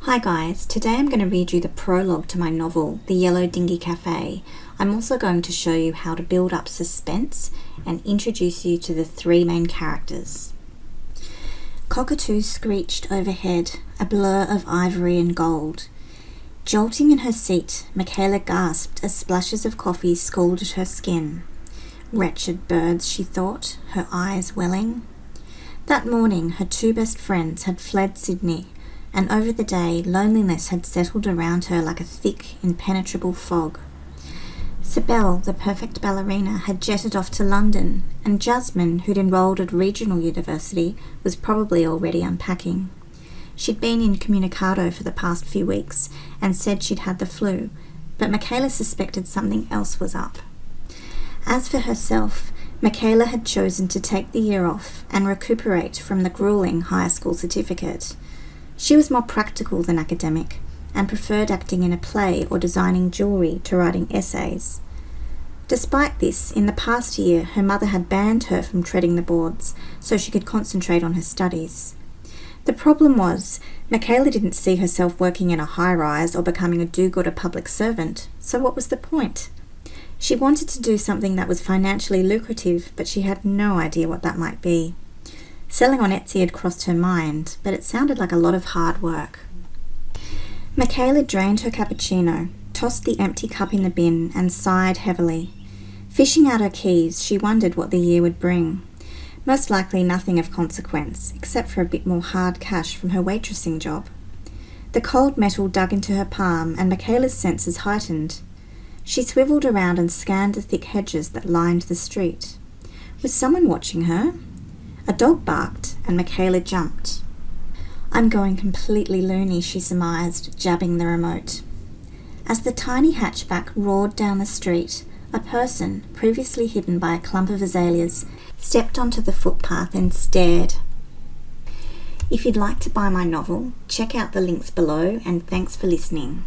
Hi guys, today I'm going to read you the prologue to my novel, The Yellow Dinghy Cafe. I'm also going to show you how to build up suspense and introduce you to the three main characters. Cockatoos screeched overhead, a blur of ivory and gold. Jolting in her seat, Michaela gasped as splashes of coffee scalded her skin. Wretched birds, she thought, her eyes welling. That morning, her two best friends had fled Sydney, and over the day loneliness had settled around her like a thick, impenetrable fog. Sibel, the perfect ballerina, had jetted off to London, and Jasmine, who'd enrolled at regional university, was probably already unpacking. She'd been incommunicado for the past few weeks and said she'd had the flu, but Michaela suspected something else was up. As for herself, Michaela had chosen to take the year off and recuperate from the grueling high school certificate. She was more practical than academic and preferred acting in a play or designing jewellery to writing essays. Despite this, in the past year, her mother had banned her from treading the boards so she could concentrate on her studies. The problem was, Michaela didn't see herself working in a high-rise or becoming a do-gooder public servant, so what was the point? She wanted to do something that was financially lucrative, but she had no idea what that might be. Selling on Etsy had crossed her mind, but it sounded like a lot of hard work. Michaela drained her cappuccino, tossed the empty cup in the bin, and sighed heavily. Fishing out her keys, she wondered what the year would bring. Most likely nothing of consequence, except for a bit more hard cash from her waitressing job. The cold metal dug into her palm, and Michaela's senses heightened. She swiveled around and scanned the thick hedges that lined the street. Was someone watching her? A dog barked, and Michaela jumped. "I'm going completely loony," she surmised, jabbing the remote. As the tiny hatchback roared down the street, a person, previously hidden by a clump of azaleas, stepped onto the footpath and stared. If you'd like to buy my novel, check out the links below, and thanks for listening.